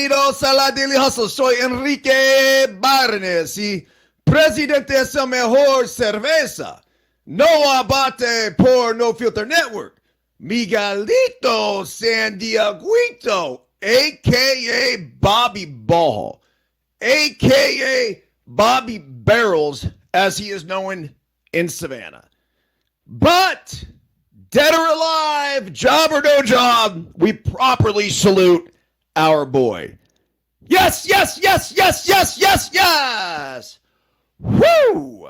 Bienvenidos a la Daily Hustle. Soy Enrique Byrnes y presidente es el mejor cerveza. No abate por No Filter Network. Miguelito San Dieguito, a.k.a. Bobby Ball, a.k.a. Bobby Barrels, as he is known in Savannah. But, dead or alive, job or no job, we properly salute our boy. Yes, yes, yes, yes, yes, yes, yes. Woo!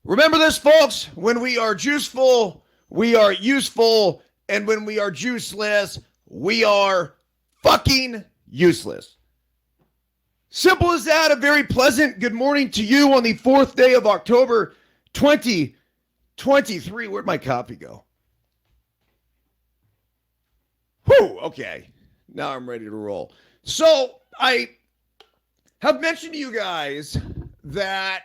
Remember this, folks. When we are juiceful, we are useful. And when we are juiceless, we are fucking useless. Simple as that. A very pleasant good morning to you on the 4th day of October 2023. Where'd my copy go? Whew, okay. Now I'm ready to roll. So I have mentioned to you guys that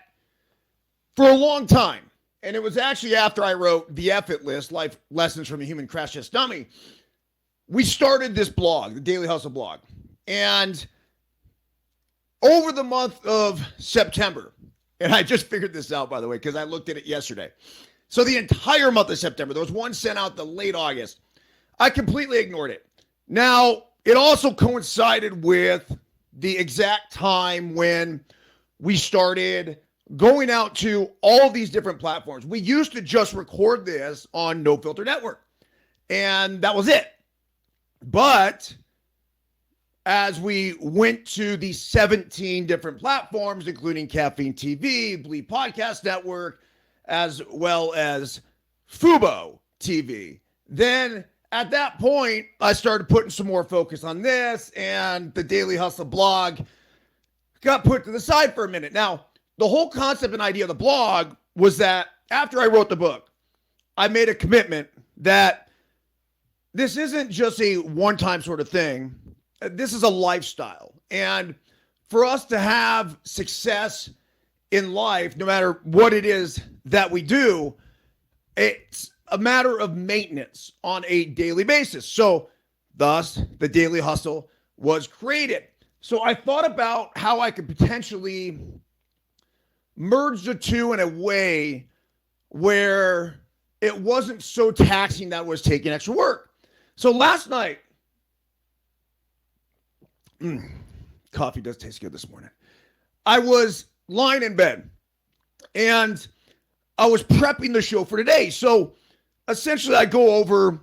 for a long time, and it was actually after I wrote the F-It List, Life Lessons from a Human Crash Test Dummy, we started this blog, the Daily Hustle blog. And over the month of September, and I just figured this out, by the way, because I looked at it yesterday. So the entire month of September, there was one sent out the late August. I completely ignored it. Now, it also coincided with the exact time when we started going out to all these different platforms. We used to just record this on No Filter Network, and that was it. But as we went to the 17 different platforms, including Caffeine TV, Bleep Podcast Network, as well as Fubo TV, then at that point, I started putting some more focus on this, and the Daily Hustle blog got put to the side for a minute. Now, the whole concept and idea of the blog was that after I wrote the book, I made a commitment that this isn't just a one-time sort of thing. This is a lifestyle. And for us to have success in life, no matter what it is that we do, it's a matter of maintenance on a daily basis. So thus, the Daily Hustle was created. So I thought about how I could potentially merge the two in a way where it wasn't so taxing that it was taking extra work. So last night, coffee does taste good this morning. I was lying in bed and I was prepping the show for today. So essentially, I go over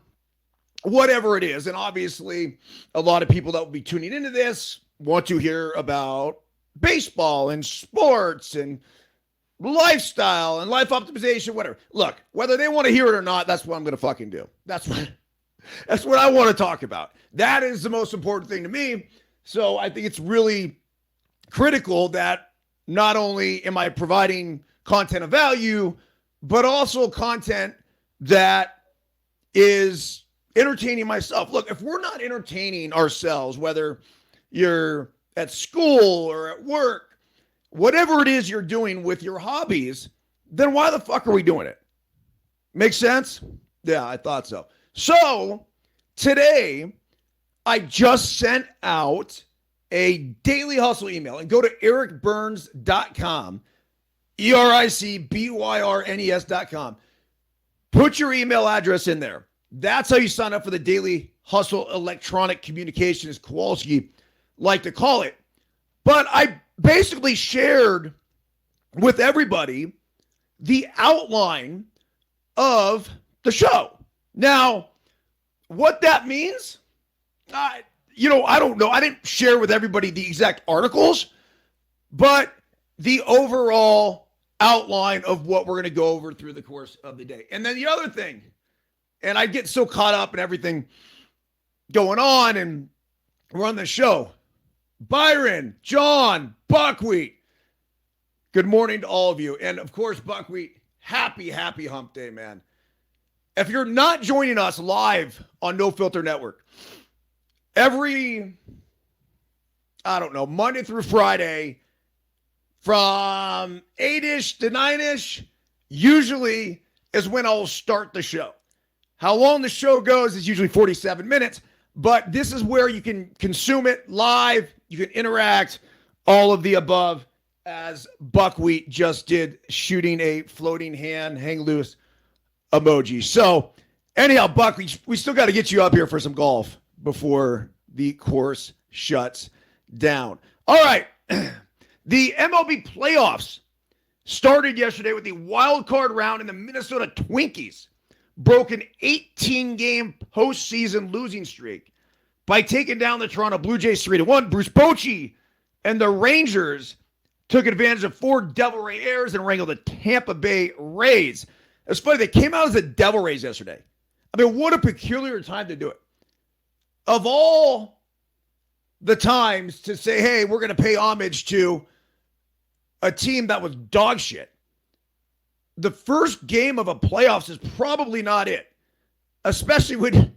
whatever it is. And obviously, a lot of people that will be tuning into this want to hear about baseball and sports and lifestyle and life optimization, whatever. Look, whether they want to hear it or not, that's what I'm going to fucking do. That's what I want to talk about. That is the most important thing to me. So I think it's really critical that not only am I providing content of value, but also content that is entertaining myself. Look, if we're not entertaining ourselves, whether you're at school or at work, whatever it is you're doing with your hobbies, then why the fuck are we doing it? Make sense? Yeah, I thought so. So today, I just sent out a Daily Hustle email, and go to ericbyrnes.com, ERICBYRNES.com. Put your email address in there. That's how you sign up for the Daily Hustle electronic communication, as Kowalski like to call it. But I basically shared with everybody the outline of the show. Now, what that means, I don't know. I didn't share with everybody the exact articles, but the overall outline of what we're going to go over through the course of the day. And then the other thing, and I get so caught up in everything going on and we're on the show. Byron, John, Buckwheat, good morning to all of you. And of course, Buckwheat, happy hump day, man. If you're not joining us live on No Filter Network, every, Monday through Friday, from 8-ish to 9-ish, usually is when I'll start the show. How long the show goes is usually 47 minutes, but this is where you can consume it live you can interact, all of the above, as Buckwheat just did, shooting a floating hand, hang loose emoji. So, anyhow, Buck, we still got to get you up here for some golf before the course shuts down. All right. The MLB playoffs started yesterday with the wild card round, and the Minnesota Twinkies broke an 18-game postseason losing streak by taking down the Toronto Blue Jays 3-1. Bruce Bochy and the Rangers took advantage of 4 Devil Ray errors and wrangled the Tampa Bay Rays. It's funny, they came out as the Devil Rays yesterday. I mean, what a peculiar time to do it. Of all the times to say, hey, we're going to pay homage to a team that was dog shit, the first game of a playoffs is probably not it, especially when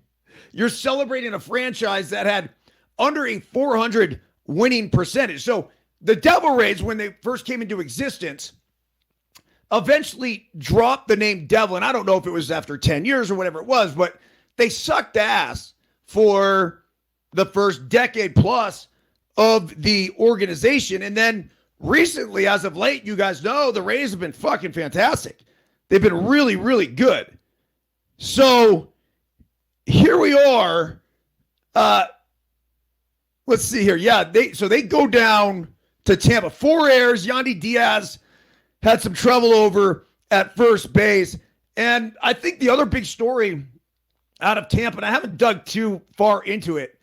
you're celebrating a franchise that had under a 400 winning percentage. So the Devil Rays, when they first came into existence, eventually dropped the name Devil. And I don't know if it was after 10 years or whatever it was, but they sucked ass for the first decade plus of the organization. And then recently, as of late, you guys know the Rays have been fucking fantastic. They've been really, really good. So here we are. Let's see here. Yeah, they go down to Tampa. 4 errors. Yandy Diaz had some trouble over at first base. And I think the other big story out of Tampa, and I haven't dug too far into it,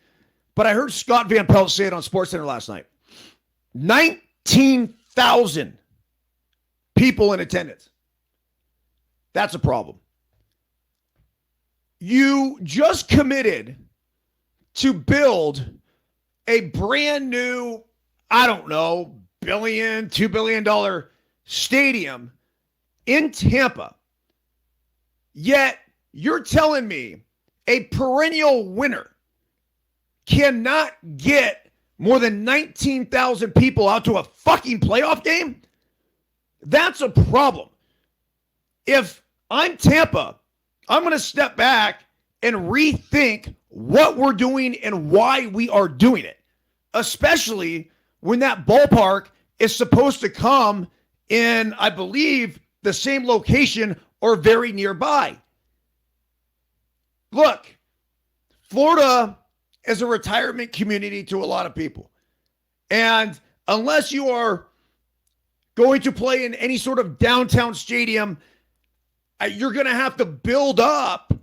but I heard Scott Van Pelt say it on SportsCenter last night. 19,000 people in attendance. That's a problem. You just committed to build a brand new, I don't know, $2 billion stadium in Tampa. Yet you're telling me a perennial winner cannot get more than 19,000 people out to a fucking playoff game? That's a problem. If I'm Tampa, I'm going to step back and rethink what we're doing and why we are doing it, especially when that ballpark is supposed to come in, I believe, the same location or very nearby. Look, Florida is a retirement community to a lot of people. And unless you are going to play in any sort of downtown stadium, you're going to have to build up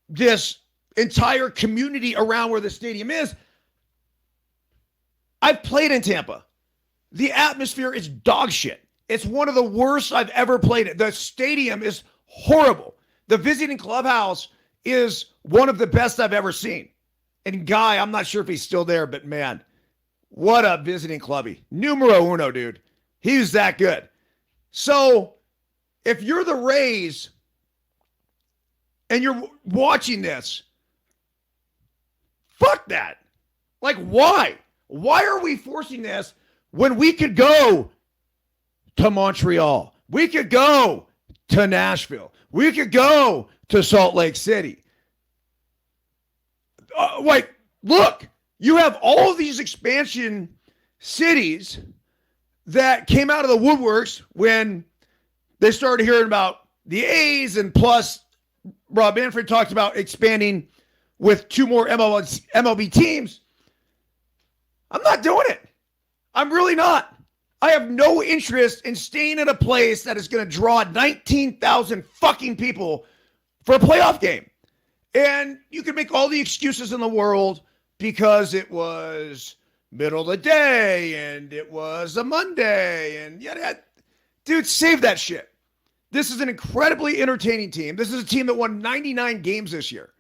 this entire community around where the stadium is. I've played in Tampa. The atmosphere is dog shit. It's one of the worst I've ever played in. The stadium is horrible. The visiting clubhouse is one of the best I've ever seen. And Guy, I'm not sure if he's still there, but man, what a visiting clubby. Numero uno, dude. He's that good. So if you're the Rays and you're watching this, fuck that. Like, why? Why are we forcing this when we could go to Montreal? We could go to Nashville. We could go to Salt Lake City. Look, you have all of these expansion cities that came out of the woodworks when they started hearing about the A's, and plus Rob Manfred talked about expanding with 2 more MLB teams. I'm not doing it. I'm really not. I have no interest in staying at a place that is going to draw 19,000 fucking people for a playoff game. And you can make all the excuses in the world because it was middle of the day and it was a Monday and yada. Dude, save that shit. This is an incredibly entertaining team. This is a team that won 99 games this year.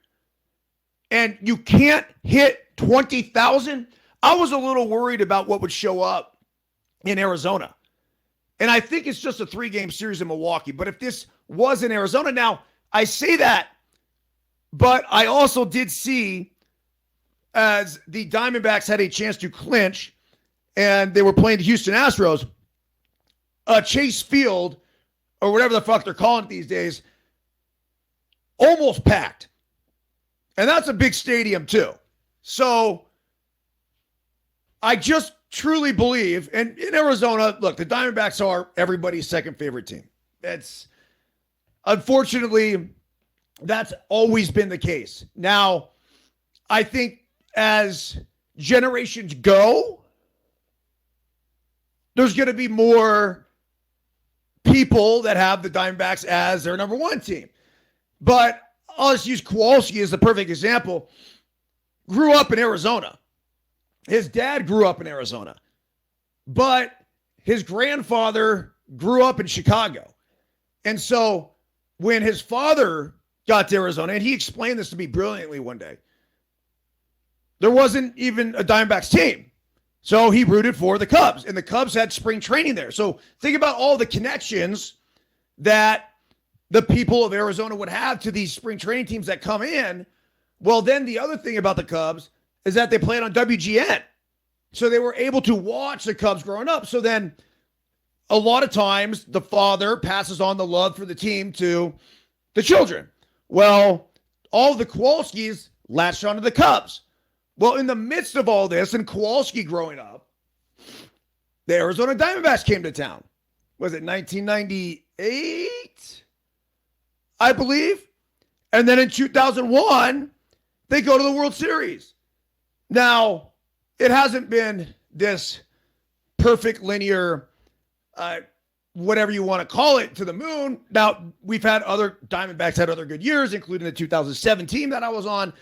And you can't hit 20,000. I was a little worried about what would show up in Arizona. And I think it's just a 3-game series in Milwaukee. But if this was in Arizona, now I say that, but I also did see, as the Diamondbacks had a chance to clinch and they were playing the Houston Astros, Chase Field, or whatever the fuck they're calling it these days, almost packed. And that's a big stadium too. So I just truly believe, and in Arizona, look, the Diamondbacks are everybody's second favorite team. It's unfortunately, that's always been the case. Now, I think as generations go, there's going to be more people that have the Diamondbacks as their number one team. But I'll just use Kowalski as the perfect example. Grew up in Arizona. His dad grew up in Arizona. But his grandfather grew up in Chicago. And so when his father got to Arizona, and he explained this to me brilliantly one day, there wasn't even a Diamondbacks team. So he rooted for the Cubs, and the Cubs had spring training there. So think about all the connections that the people of Arizona would have to these spring training teams that come in. Well, then the other thing about the Cubs is that they played on WGN. So they were able to watch the Cubs growing up. So then a lot of times the father passes on the love for the team to the children. Well, all the Kowalskis latched onto the Cubs. Well, in the midst of all this, and Kowalski growing up, the Arizona Diamondbacks came to town. Was it 1998? I believe. And then in 2001, they go to the World Series. Now, it hasn't been this perfect linear, whatever you want to call it, to the moon. Now, we've had other Diamondbacks had other good years, including the 2017 that I was on.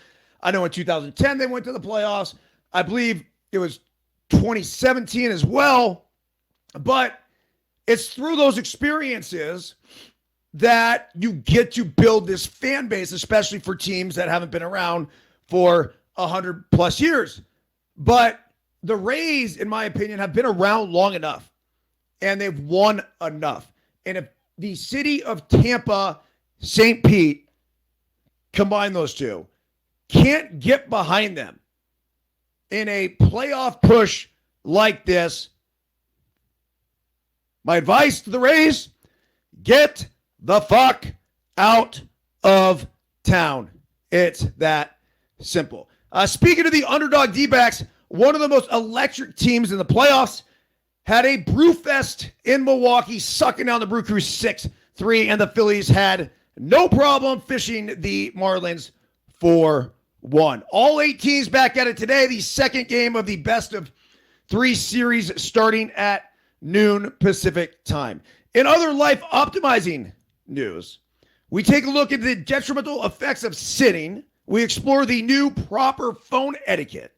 I know in 2010 they went to the playoffs. I believe it was 2017 as well. But it's through those experiences that you get to build this fan base, especially for teams that haven't been around for 100 plus years. But the Rays, in my opinion, have been around long enough, and they've won enough. And if the city of Tampa, St. Pete, combine those two, can't get behind them in a playoff push like this, my advice to the Rays, get the fuck out of town. It's that simple. Speaking of the underdog D-backs, one of the most electric teams in the playoffs had a brewfest in Milwaukee, sucking down the Brew Crew 6-3, and the Phillies had no problem fishing the Marlins 4-1. All 8 teams back at it today. The second game of the best of 3 series starting at noon Pacific time. In other life optimizing news, we take a look at the detrimental effects of sitting. We explore the new proper phone etiquette.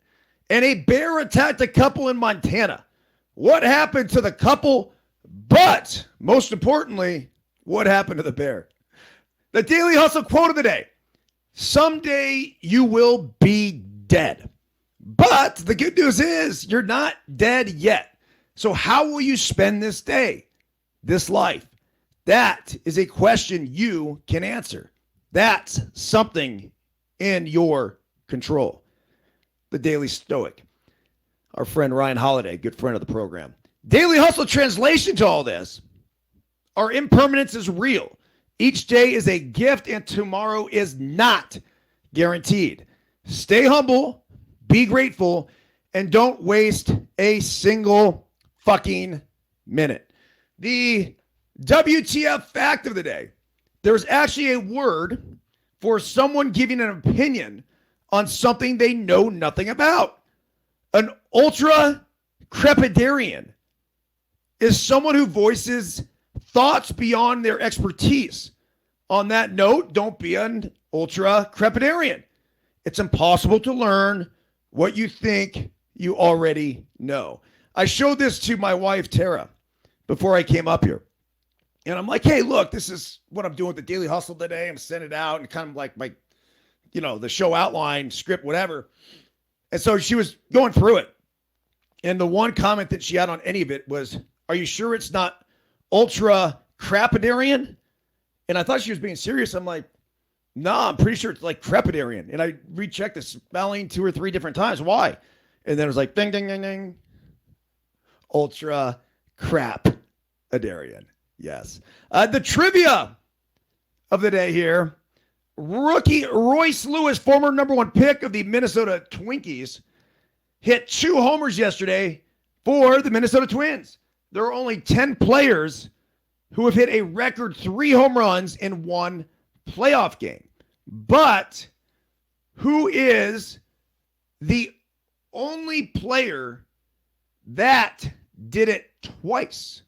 And a bear attacked a couple in Montana. What happened to the couple? But most importantly, what happened to the bear? The Daily Hustle quote of the day. Someday you will be dead. But the good news is you're not dead yet. So how will you spend this day, this life? That is a question you can answer. That's something in your control. The Daily Stoic. Our friend Ryan Holiday, good friend of the program. Daily Hustle translation to all this. Our impermanence is real. Each day is a gift and tomorrow is not guaranteed. Stay humble, be grateful, and don't waste a single fucking minute. The WTF fact of the day. There's actually a word for someone giving an opinion on something they know nothing about. An ultra crepidarian is someone who voices thoughts beyond their expertise. On that note, don't be an ultra crepidarian. It's impossible to learn what you think you already know. I showed this to my wife, Tara, before I came up here. And I'm like, hey, look, this is what I'm doing with the Daily Hustle today. I'm sending it out and kind of like my, the show outline, script, whatever. And so she was going through it. And the one comment that she had on any of it was, are you sure it's not ultra crepidarian? And I thought she was being serious. I'm like, no, I'm pretty sure it's like crepidarian. And I rechecked the spelling 2 or 3 different times. Why? And then it was like, ding, ding, ding, ding. Ultra crapidarian. Yes. The trivia of the day here. Rookie Royce Lewis, former number 1 pick of the Minnesota Twinkies, hit 2 homers yesterday for the Minnesota Twins. There are only 10 players who have hit a record 3 home runs in one playoff game. But who is the only player that did it twice?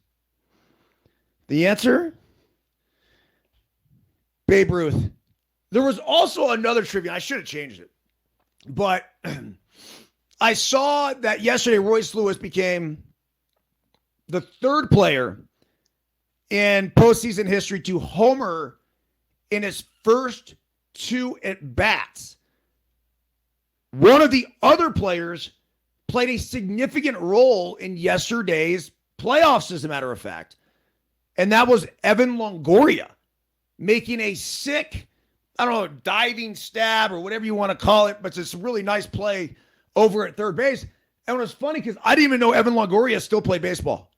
The answer? Babe Ruth. There was also another trivia. I should have changed it. But I saw that yesterday Royce Lewis became the 3rd player in postseason history to homer in his first 2 at-bats. One of the other players played a significant role in yesterday's playoffs, as a matter of fact. And that was Evan Longoria making a sick, I don't know, diving stab or whatever you want to call it, but it's a really nice play over at third base. And it was funny because I didn't even know Evan Longoria still played baseball.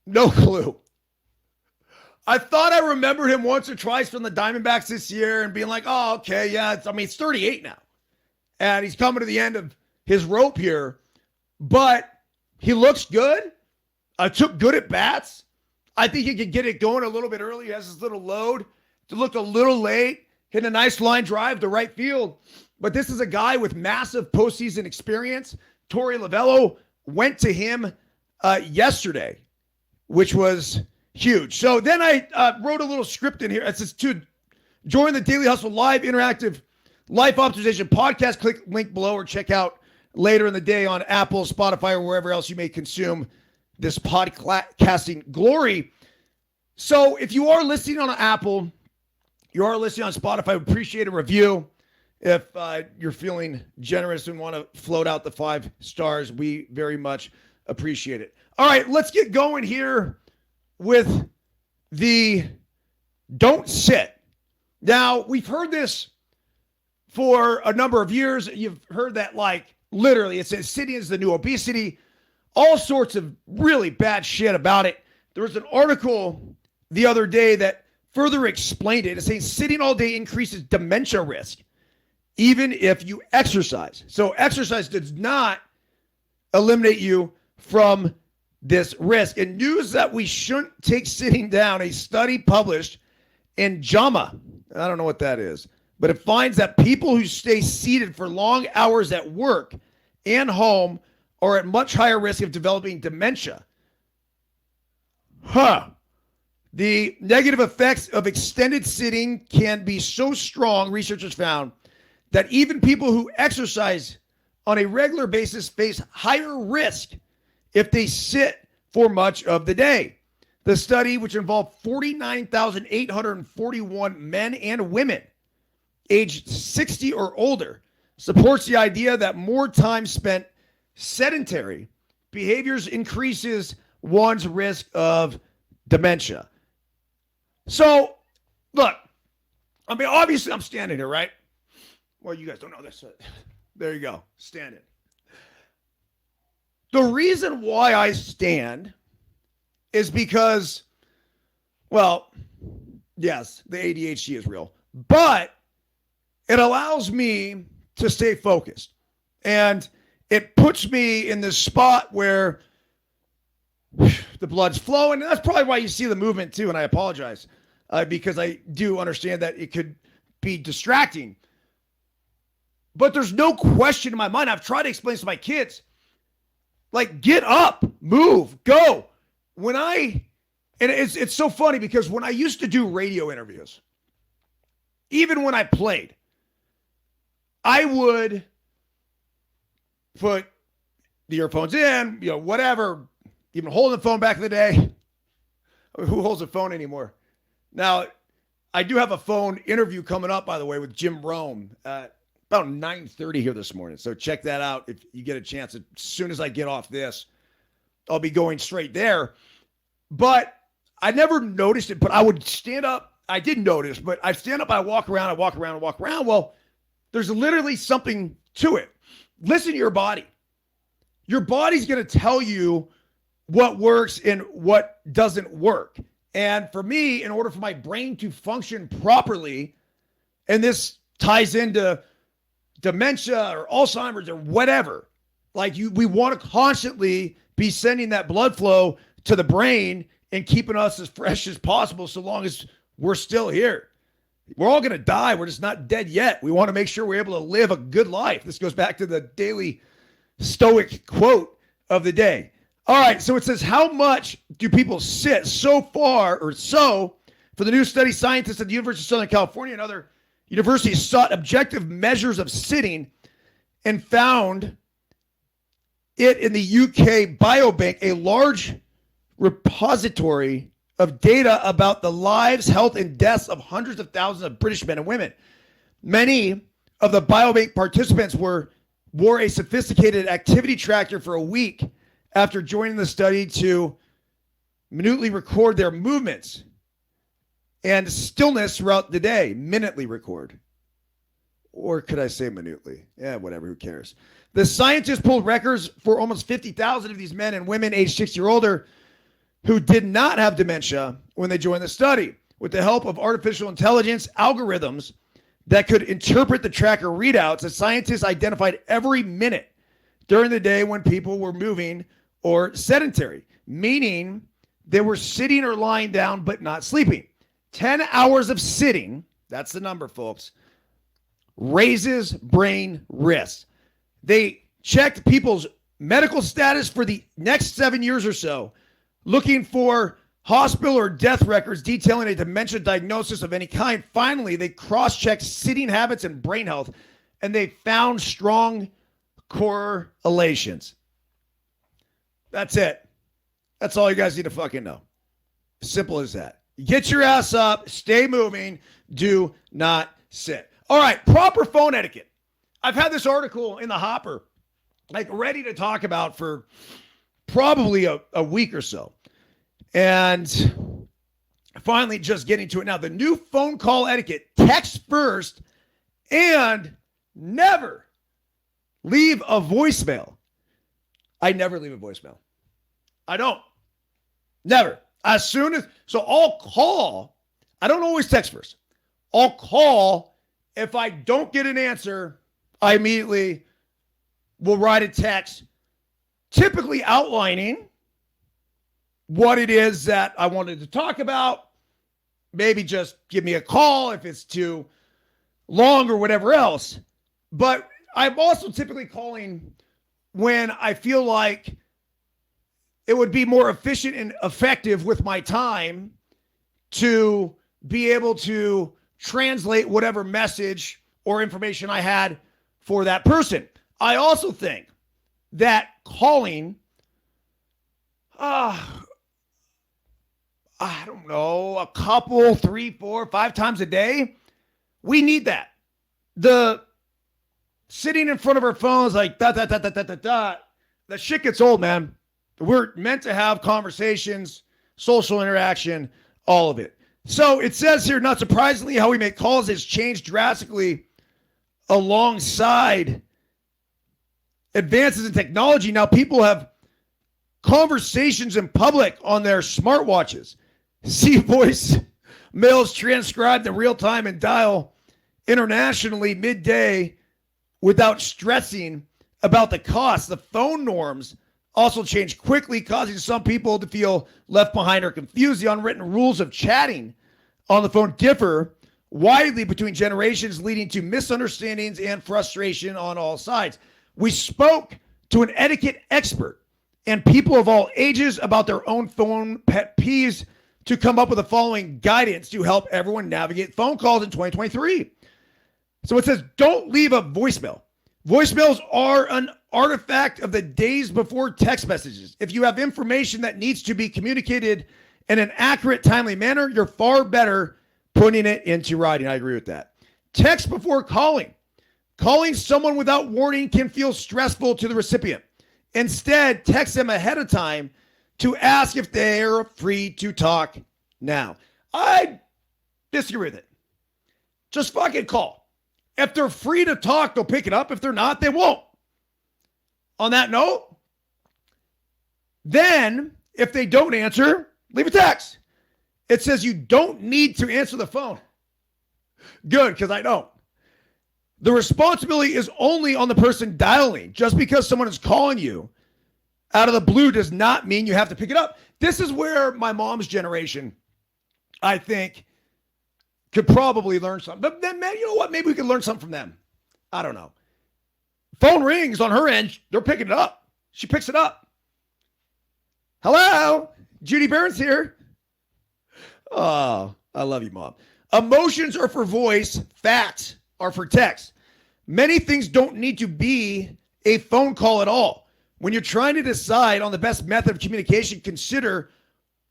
No clue. I thought I remembered him once or twice from the Diamondbacks this year and being like, oh, okay, yeah, it's 38 now. And he's coming to the end of his rope here. But he looks good. Took good at bats. I think he could get it going a little bit early. He has his little load. It looked a little late. Hit a nice line drive to right field. But this is a guy with massive postseason experience. Torey Lovullo went to him yesterday, which was huge. So then I wrote a little script in here. It says to join the Daily Hustle Live interactive life optimization podcast. Click link below or check out later in the day on Apple, Spotify, or wherever else you may consume this podcasting glory. So if you are listening on Apple, you are listening on Spotify, I would appreciate a review. If you're feeling generous and want to float out the 5 stars, we very much appreciate it. All right, let's get going here with the don't sit. Now, we've heard this for a number of years. You've heard that like literally it says sitting is the new obesity. All sorts of really bad shit about it. There was an article the other day that further explained it. It's saying sitting all day increases dementia risk, even if you exercise. So exercise does not eliminate you from this risk. And news that we shouldn't take sitting down, a study published in JAMA, I don't know what that is, but it finds that people who stay seated for long hours at work and home are at much higher risk of developing dementia. The negative effects of extended sitting can be so strong, researchers found, that even people who exercise on a regular basis face higher risk if they sit for much of the day. The study, which involved 49,841 men and women aged 60 or older, supports the idea that more time spent sedentary behaviors increases one's risk of dementia. So, look, I mean, obviously I'm standing here, right? Well, you guys don't know this. There you go, standing. The reason why I stand is because, well, yes, the ADHD is real, but it allows me to stay focused. And it puts me in this spot where the blood's flowing. And that's probably why you see the movement too. And I apologize because I do understand that it could be distracting. But there's no question in my mind. I've tried to explain this to my kids. Like, get up, move, go. And it's so funny because when I used to do radio interviews, even when I played, I would put the earphones in, whatever, even holding the phone back in the day. Who holds a phone anymore? Now, I do have a phone interview coming up, by the way, with Jim Rome at about 9:30 here this morning. So check that out if you get a chance. As soon as I get off this, I'll be going straight there. But I never noticed it, but I would stand up. I did notice, but I'd stand up, I walk around. Well, there's literally something to it. Listen to your body. Your body's going to tell you what works and what doesn't work. And for me, in order for my brain to function properly, and this ties into dementia or Alzheimer's or whatever, Like we want to constantly be sending that blood flow to the brain and keeping us as fresh as possible so long as we're still here. We're all going to die. We're just not dead yet. We want to make sure we're able to live a good life. This goes back to the daily Stoic quote of the day. All right, so it says, how much do people sit so far or so? For the new study, scientists at the University of Southern California and other universities sought objective measures of sitting and found it in the UK Biobank, a large repository of data about the lives, health, and deaths of hundreds of thousands of British men and women. Many of the Biobank participants wore a sophisticated activity tracker for a week after joining the study to minutely record their movements and stillness throughout the day. Minutely record. Or could I say minutely? Yeah, whatever, who cares? The scientists pulled records for almost 50,000 of these men and women aged 60 or older who did not have dementia when they joined the study. With the help of artificial intelligence algorithms that could interpret the tracker readouts, the scientists identified every minute during the day when people were moving or sedentary, meaning they were sitting or lying down but not sleeping. 10 hours of sitting, that's the number, folks, raises brain risk. They checked people's medical status for the next 7 years or so, looking for hospital or death records detailing a dementia diagnosis of any kind. Finally, they cross-checked sitting habits and brain health, and they found strong correlations. That's it. That's all you guys need to fucking know. Simple as that. Get your ass up, stay moving, do not sit. All right, proper phone etiquette. I've had this article in the hopper, like ready to talk about for probably a week or so. And finally just getting to it now. The new phone call etiquette: text first and never leave a voicemail. I never leave a voicemail. I don't. Never. As soon as, so I'll call. I don't always text first. I'll call. If I don't get an answer, I immediately will write a text, typically outlining what it is that I wanted to talk about. Maybe just give me a call if it's too long or whatever else. But I'm also typically calling when I feel like it would be more efficient and effective with my time to be able to translate whatever message or information I had for that person. I also think that calling, I don't know, a couple, 3, 4, 5 times a day, we need that. The sitting in front of our phones like that shit gets old, man. We're meant to have conversations, social interaction, all of it. So it says here, not surprisingly, how we make calls has changed drastically alongside advances in technology. Now people have conversations in public on their smartwatches. See voice mails transcribed in real time and dial internationally midday without stressing about the cost. The phone norms also change quickly, causing some people to feel left behind or confused. The unwritten rules of chatting on the phone differ widely between generations, leading to misunderstandings and frustration on all sides. We spoke to an etiquette expert and people of all ages about their own phone pet peeves to come up with the following guidance to help everyone navigate phone calls in 2023. So it says, don't leave a voicemail. Voicemails are an artifact of the days before text messages. If you have information that needs to be communicated in an accurate, timely manner, you're far better putting it into writing. I agree with that. Text before calling. Calling someone without warning can feel stressful to the recipient. Instead, text them ahead of time to ask if they're free to talk now. I disagree with it. Just fucking call. If they're free to talk, they'll pick it up. If they're not, they won't. On that note, then if they don't answer, leave a text. It says you don't need to answer the phone. Good, because I don't. The responsibility is only on the person dialing. Just because someone is calling you out of the blue does not mean you have to pick it up. This is where my mom's generation, I think, could probably learn something. But then, man, you know what? Maybe we could learn something from them. I don't know. Phone rings on her end. They're picking it up. She picks it up. Hello? Judy Byrnes here. Oh, I love you, Mom. Emotions are for voice. Facts are for text. Many things don't need to be a phone call at all. When you're trying to decide on the best method of communication, consider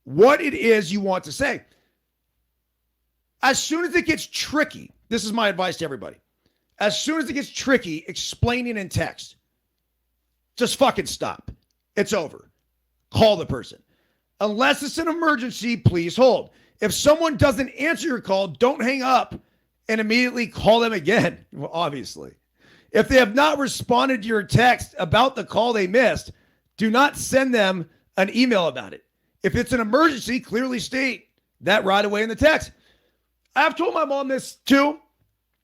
what it is you want to say. As soon as it gets tricky, this is my advice to everybody. As soon as it gets tricky, explaining in text, just fucking stop. It's over. Call the person. Unless it's an emergency, please hold. If someone doesn't answer your call, don't hang up and immediately call them again, well, obviously. If they have not responded to your text about the call they missed, do not send them an email about it. If it's an emergency, clearly state that right away in the text. I've told my mom this too.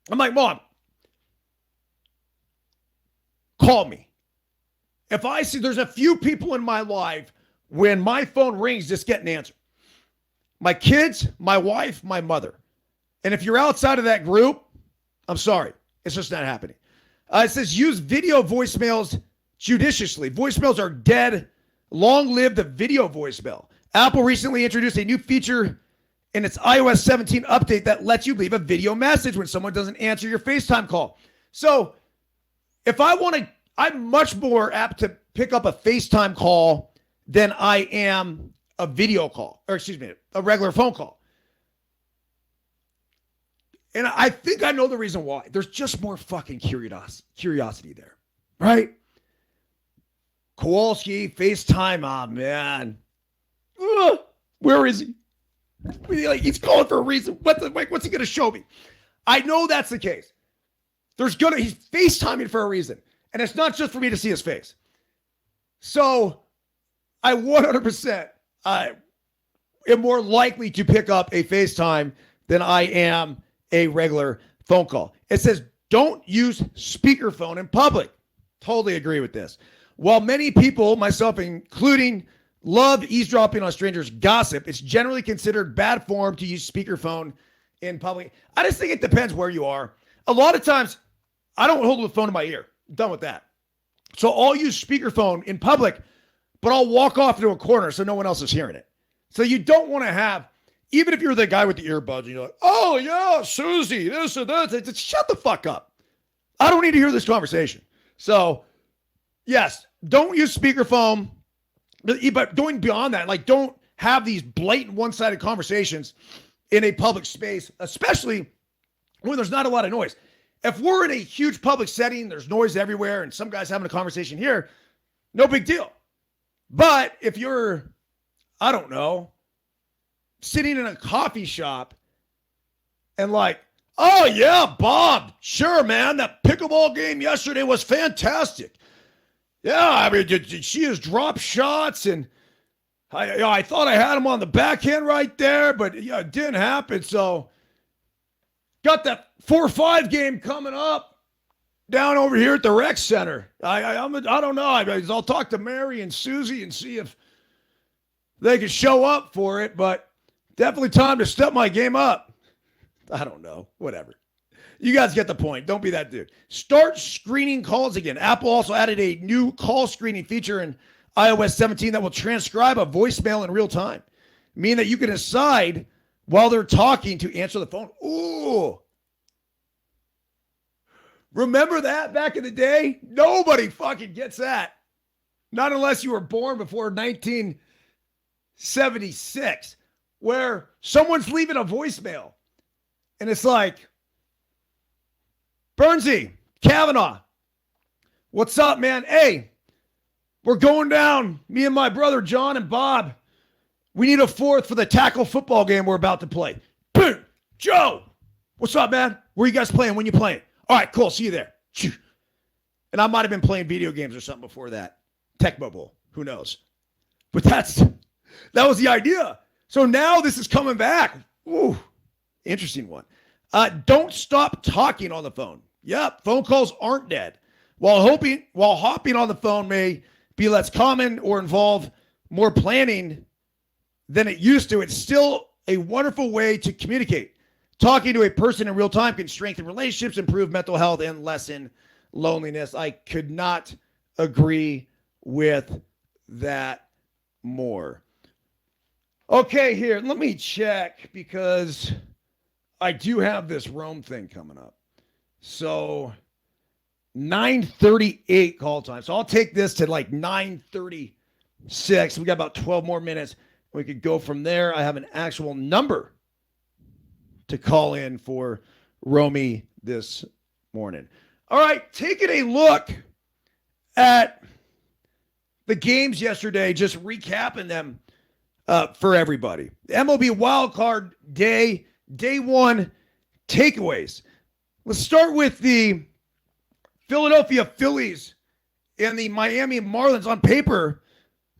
I'm like, Mom, call me. If I see there's a few people in my life when my phone rings, just get an answer. My kids, my wife, my mother. And if you're outside of that group, I'm sorry. It's just not happening. It says use video voicemails judiciously. Voicemails are dead. Long live the video voicemail. Apple recently introduced a new feature in its iOS 17 update that lets you leave a video message when someone doesn't answer your FaceTime call. So if I want to, I'm much more apt to pick up a FaceTime call than I am a video call, or excuse me, a regular phone call. And I think I know the reason why. There's just more fucking curiosity there, right? Kowalski, FaceTime, oh man. Ugh, where is he? He's calling for a reason. What's he going to show me? I know that's the case. He's FaceTiming for a reason. And it's not just for me to see his face. So I 100% am more likely to pick up a FaceTime than I am a regular phone call. It says, don't use speakerphone in public. Totally agree with this. While many people, myself including, love eavesdropping on strangers' gossip, it's generally considered bad form to use speakerphone in public. I just think it depends where you are. A lot of times, I don't hold the phone in my ear. I'm done with that. So I'll use speakerphone in public, but I'll walk off into a corner so no one else is hearing it. So you don't want to have, even if you're the guy with the earbuds and you're like, oh yeah, Susie, this or that, just shut the fuck up. I don't need to hear this conversation. So yes, don't use speakerphone, but going beyond that, like don't have these blatant one-sided conversations in a public space, especially when there's not a lot of noise. If we're in a huge public setting, there's noise everywhere, and some guy's having a conversation here, no big deal. But if you're, I don't know, sitting in a coffee shop and like, oh yeah, Bob, sure, man, that pickleball game yesterday was fantastic. Yeah, I mean, did she has drop shots, and I thought I had him on the backhand right there, but yeah, it didn't happen. So got that 4-5 game coming up down over here at the rec center. I don't know. I'll talk to Mary and Susie and see if they can show up for it, but definitely time to step my game up. I don't know. Whatever. You guys get the point. Don't be that dude. Start screening calls again. Apple also added a new call screening feature in iOS 17 that will transcribe a voicemail in real time, meaning that you can decide while they're talking to answer the phone. Ooh. Remember that back in the day? Nobody fucking gets that. Not unless you were born before 1976, where someone's leaving a voicemail. And it's like, Burnsy, Kavanaugh, what's up, man? Hey, we're going down, me and my brother John and Bob. We need a fourth for the tackle football game we're about to play. Boom, Joe, what's up, man? Where you guys playing? When you playing? All right, cool, see you there. And I might have been playing video games or something before that. Tecmo Bowl, who knows? But that was the idea. So now this is coming back. Ooh, interesting one. Don't stop talking on the phone. Yep, phone calls aren't dead. While hopping on the phone may be less common or involve more planning than it used to, it's still a wonderful way to communicate. Talking to a person in real time can strengthen relationships, improve mental health, and lessen loneliness. I could not agree with that more. Okay, here, let me check because I do have this Rome thing coming up. So 9:38 call time. So I'll take this to like 9:36. We got about 12 more minutes. We could go from there. I have an actual number to call in for Romy this morning. All right, taking a look at the games yesterday, just recapping them for everybody. MLB wildcard day one takeaways. Let's start with the Philadelphia Phillies and the Miami Marlins. On paper,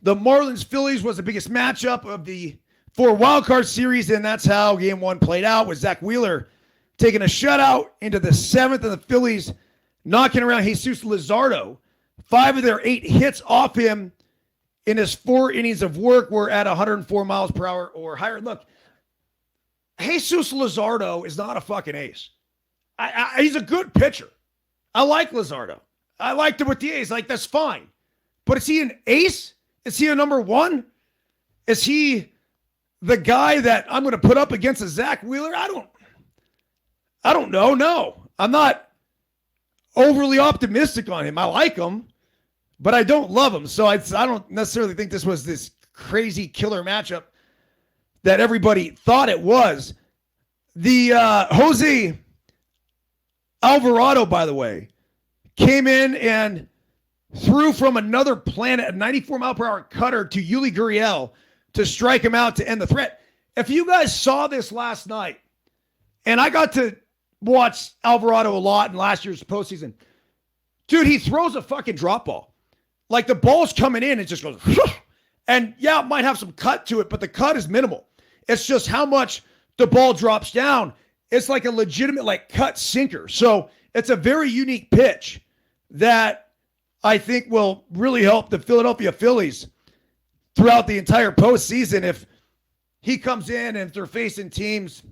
the Marlins-Phillies was the biggest matchup of the 4 wildcard series, and that's how game 1 played out, with Zach Wheeler taking a shutout into the 7th, and the Phillies knocking around Jesus Luzardo. 5 of their 8 hits off him in his 4 innings of work were at 104 miles per hour or higher. Look, Jesus Luzardo is not a fucking ace. He's a good pitcher. I like Luzardo. I liked him with the A's. Like, that's fine. But is he an ace? Is he a number 1? Is he the guy that I'm going to put up against a Zach Wheeler? I don't know. No, I'm not overly optimistic on him. I like him, but I don't love him. So I don't necessarily think this was this crazy killer matchup that everybody thought it was. The Jose Alvarado, by the way, came in and threw from another planet a 94-mile-per-hour cutter to Yuli Gurriel to strike him out to end the threat. If you guys saw this last night, and I got to watch Alvarado a lot in last year's postseason, dude, he throws a fucking drop ball. Like, the ball's coming in, it just goes, and yeah, it might have some cut to it, but the cut is minimal. It's just how much the ball drops down. It's like a legitimate, like, cut sinker. So it's a very unique pitch that I think will really help the Philadelphia Phillies throughout the entire postseason if he comes in and if they're facing teams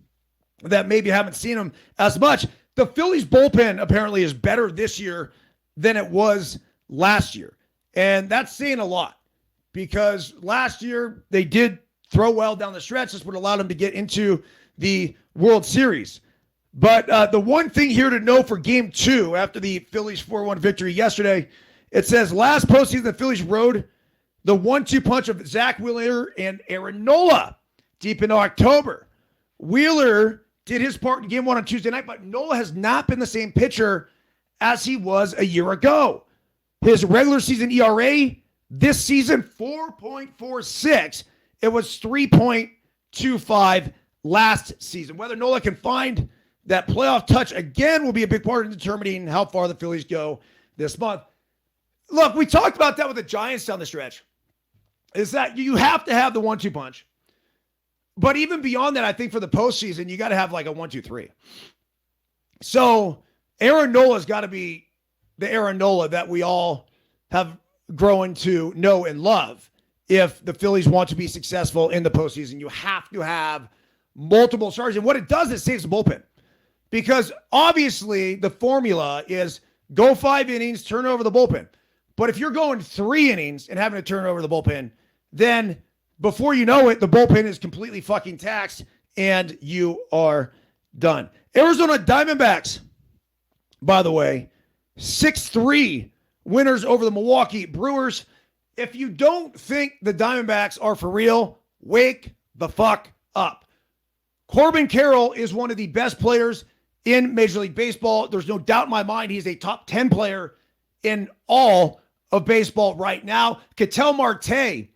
that maybe haven't seen him as much. The Phillies bullpen apparently is better this year than it was last year. And that's saying a lot because last year they did throw well down the stretch. That's what allowed them to get into the World Series. But the one thing here to know for game 2 after the Phillies 4-1 victory yesterday, it says last postseason the Phillies rode the 1-2 punch of Zach Wheeler and Aaron Nola deep into October. Wheeler did his part in game 1 on Tuesday night, but Nola has not been the same pitcher as he was a year ago. His regular season ERA this season, 4.46. It was 3.25 last season. Whether Nola can find that playoff touch again will be a big part in determining how far the Phillies go this month. Look, we talked about that with the Giants down the stretch, is that you have to have the 1-2 punch. But even beyond that, I think for the postseason, you got to have like a 1-2-3. So Aaron Nola's got to be the Aaron Nola that we all have grown to know and love. If the Phillies want to be successful in the postseason, you have to have multiple starters. And what it does is saves the bullpen. Because obviously the formula is go 5 innings, turn over the bullpen. But if you're going 3 innings and having to turn over the bullpen, then before you know it, the bullpen is completely fucking taxed and you are done. Arizona Diamondbacks, by the way, 6-3 winners over the Milwaukee Brewers. If you don't think the Diamondbacks are for real, wake the fuck up. Corbin Carroll is one of the best players in Major League Baseball. There's no doubt in my mind he's a top 10 player in all of baseball right now. Ketel Marte,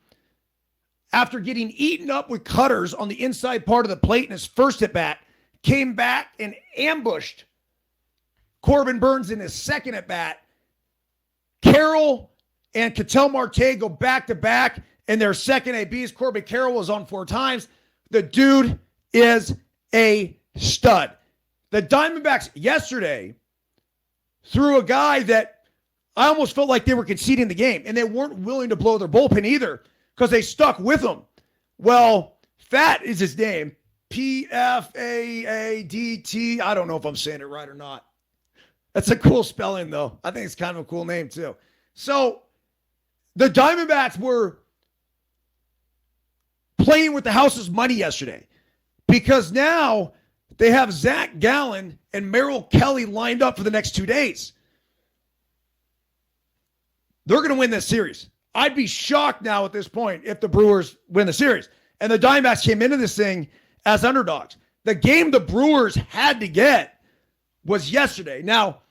after getting eaten up with cutters on the inside part of the plate in his first at-bat, came back and ambushed Corbin Burnes in his second at-bat. Carroll and Ketel Marte go back-to-back in their second ABs. Corbin Carroll was on 4 times. The dude is a stud. The Diamondbacks yesterday through a guy that I almost felt like they were conceding the game, and they weren't willing to blow their bullpen either because they stuck with him. Well, Fat is his name. P-F-A-A-D-T. I don't know if I'm saying it right or not. That's a cool spelling, though. I think it's kind of a cool name, too. So the Diamondbacks were playing with the house's money yesterday because now they have Zach Gallen and Merrill Kelly lined up for the next 2 days. They're going to win this series. I'd be shocked now at this point if the Brewers win the series. And the Diamondbacks came into this thing as underdogs. The game the Brewers had to get was yesterday. Now,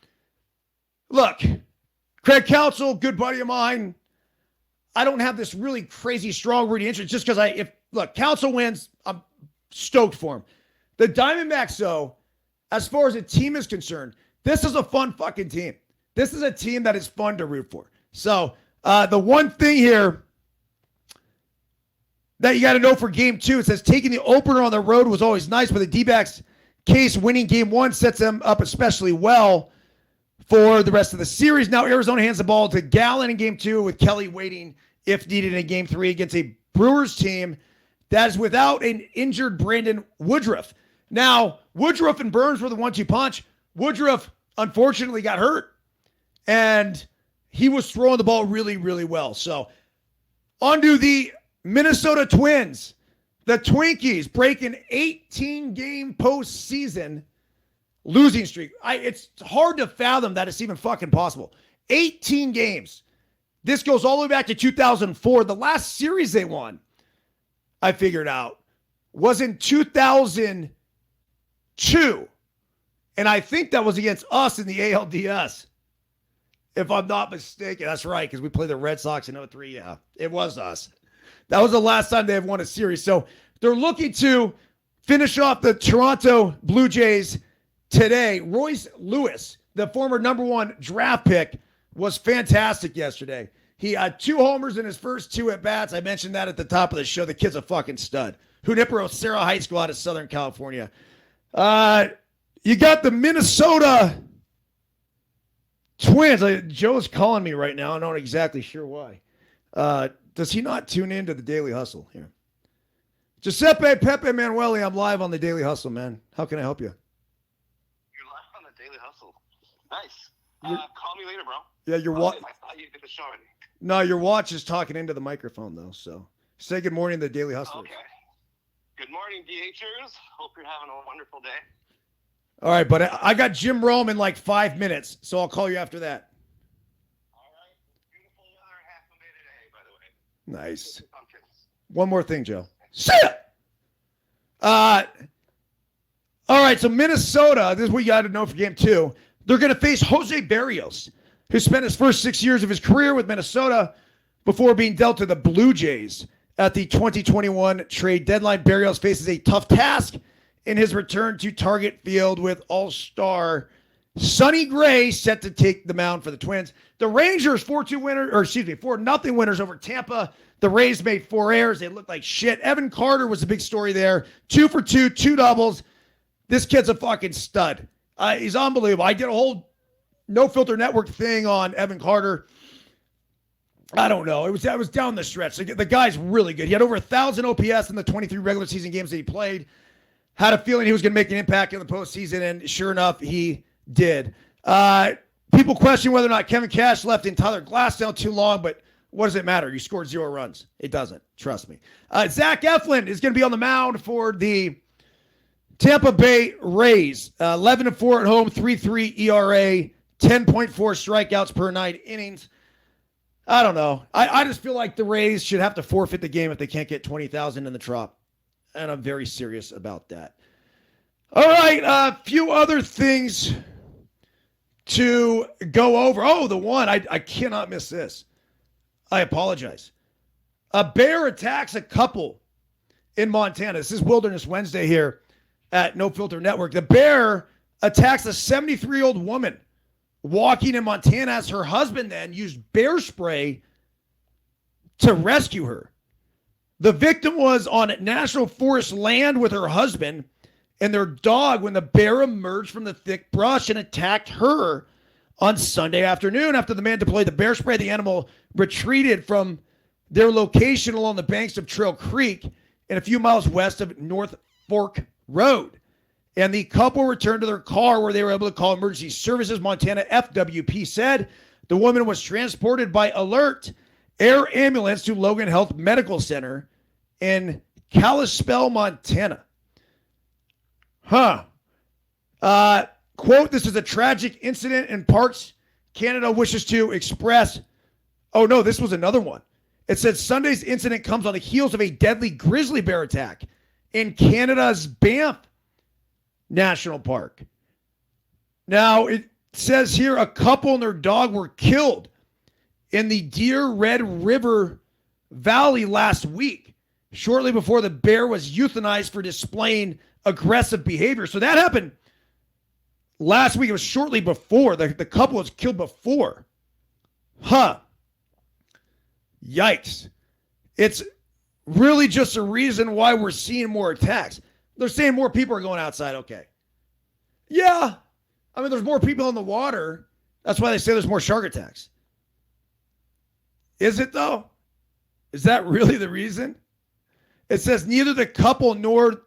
look, Craig Counsell, good buddy of mine. I don't have this really crazy strong rooting interest just because Counsell wins, I'm stoked for him. The Diamondbacks, though, as far as a team is concerned, this is a fun fucking team. This is a team that is fun to root for. So the one thing here that you got to know for game 2, it says taking the opener on the road was always nice, but the D-backs case winning game 1 sets them up especially well for the rest of the series. Now Arizona hands the ball to Gallen in game 2 with Kelly waiting if needed in game 3 against a Brewers team that is without an injured Brandon Woodruff. Now, Woodruff and Byrnes were the 1-2 punch. Woodruff, unfortunately, got hurt, and he was throwing the ball really, really well. So, on to the Minnesota Twins. The Twinkies break an 18-game postseason losing streak. It's hard to fathom that it's even fucking possible. 18 games. This goes all the way back to 2004. The last series they won, I figured out, was in 2002. And I think that was against us in the ALDS. If I'm not mistaken. That's right, because we played the Red Sox in 03. Yeah, it was us. That was the last time they have won a series. So they're looking to finish off the Toronto Blue Jays today. Royce Lewis, the former #1 draft pick, was fantastic yesterday. He had 2 homers in his first 2 at-bats. I mentioned that at the top of the show. The kid's a fucking stud. Junipero Serra High School out of Southern California. You got the Minnesota Twins. Joe's calling me right now. I'm not exactly sure why. Does he not tune in to the Daily Hustle here? Giuseppe Pepe Manueli, I'm live on the Daily Hustle, man. How can I help you? You're live on the Daily Hustle. Nice. Call me later, bro. Yeah, your watch. I thought you did the show already. No, your watch is talking into the microphone, though. So say good morning to the Daily Hustle. Okay. Good morning, DHers. Hope you're having a wonderful day. All right, but I got Jim Rome in like 5 minutes, so I'll call you after that. All right. Beautiful weather in Half Bay today, by the way. Nice. One more thing, Joe. See ya! All right, so Minnesota, this is what you got to know for game 2. They're going to face Jose Berrios, who spent his first 6 years of his career with Minnesota before being dealt to the Blue Jays at the 2021 trade deadline. Berrios faces a tough task in his return to Target Field with all-star Sonny Gray set to take the mound for the Twins. The Rangers 4-0 winners over Tampa. The Rays made 4 errors. They looked like shit. Evan Carter was a big story there. 2 for 2, 2 doubles. This kid's a fucking stud. He's unbelievable. I did a whole No Filter Network thing on Evan Carter. I don't know. It was down the stretch. The guy's really good. He had over 1,000 OPS in the 23 regular season games that he played. Had a feeling he was going to make an impact in the postseason, and sure enough, he did. People question whether or not Kevin Cash left in Tyler Glasnow too long, but what does it matter? You scored 0 runs. It doesn't. Trust me. Zach Eflin is going to be on the mound for the Tampa Bay Rays. 11-4 at home, 3.3 ERA, 10.4 strikeouts per 9 innings. I don't know. I just feel like the Rays should have to forfeit the game if they can't get 20,000 in the Trop. And I'm very serious about that. All right, a few other things to go over. Oh, the one, I cannot miss this. I apologize. A bear attacks a couple in Montana. This is Wilderness Wednesday here at No Filter Network. The bear attacks a 73-year-old woman walking in Montana as her husband then used bear spray to rescue her. The victim was on National Forest land with her husband and their dog when the bear emerged from the thick brush and attacked her on Sunday afternoon. After the man deployed the bear spray, the animal retreated from their location along the banks of Trail Creek and a few miles west of North Fork Road. And the couple returned to their car where they were able to call emergency services. Montana FWP said the woman was transported by Alert Air Ambulance to Logan Health Medical Center in Kalispell, Montana. Quote, this is a tragic incident in Parks Canada wishes to express. Oh, no, this was another one. It said Sunday's incident comes on the heels of a deadly grizzly bear attack in Canada's Banff National Park. Now, it says here a couple and their dog were killed in the Deer Red River Valley last week, shortly before the bear was euthanized for displaying aggressive behavior. So that happened last week. It was shortly before. The couple was killed before. Yikes. It's really just a reason why we're seeing more attacks. They're saying more people are going outside. Okay. Yeah. I mean, there's more people in the water. That's why they say there's more shark attacks. Is it, though? Is that really the reason? It says neither the couple nor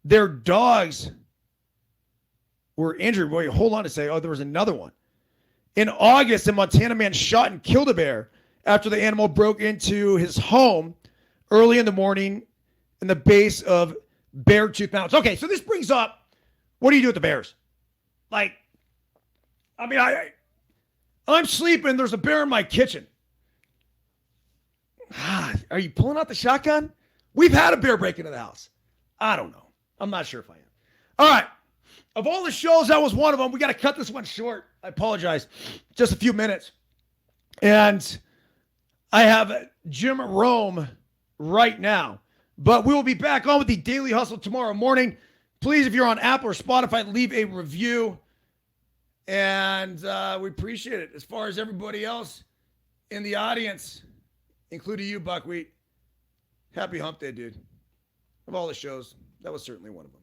their dogs were injured. Wait, hold on a second. Oh, there was another one. In August, a Montana man shot and killed a bear after the animal broke into his home early in the morning in the base of Beartooth Mountains. Okay, so this brings up, what do you do with the bears? Like, I mean, I'm sleeping. There's a bear in my kitchen. Are you pulling out the shotgun? We've had a bear break into the house. I don't know. I'm not sure if I am. All right. Of all the shows, that was one of them. We got to cut this one short. I apologize. Just a few minutes. And I have Jim Rome right now. But we will be back on with the Daily Hustle tomorrow morning. Please, if you're on Apple or Spotify, leave a review. And we appreciate it. As far as everybody else in the audience, including you, Buckwheat, happy hump day, dude. Of all the shows, that was certainly one of them.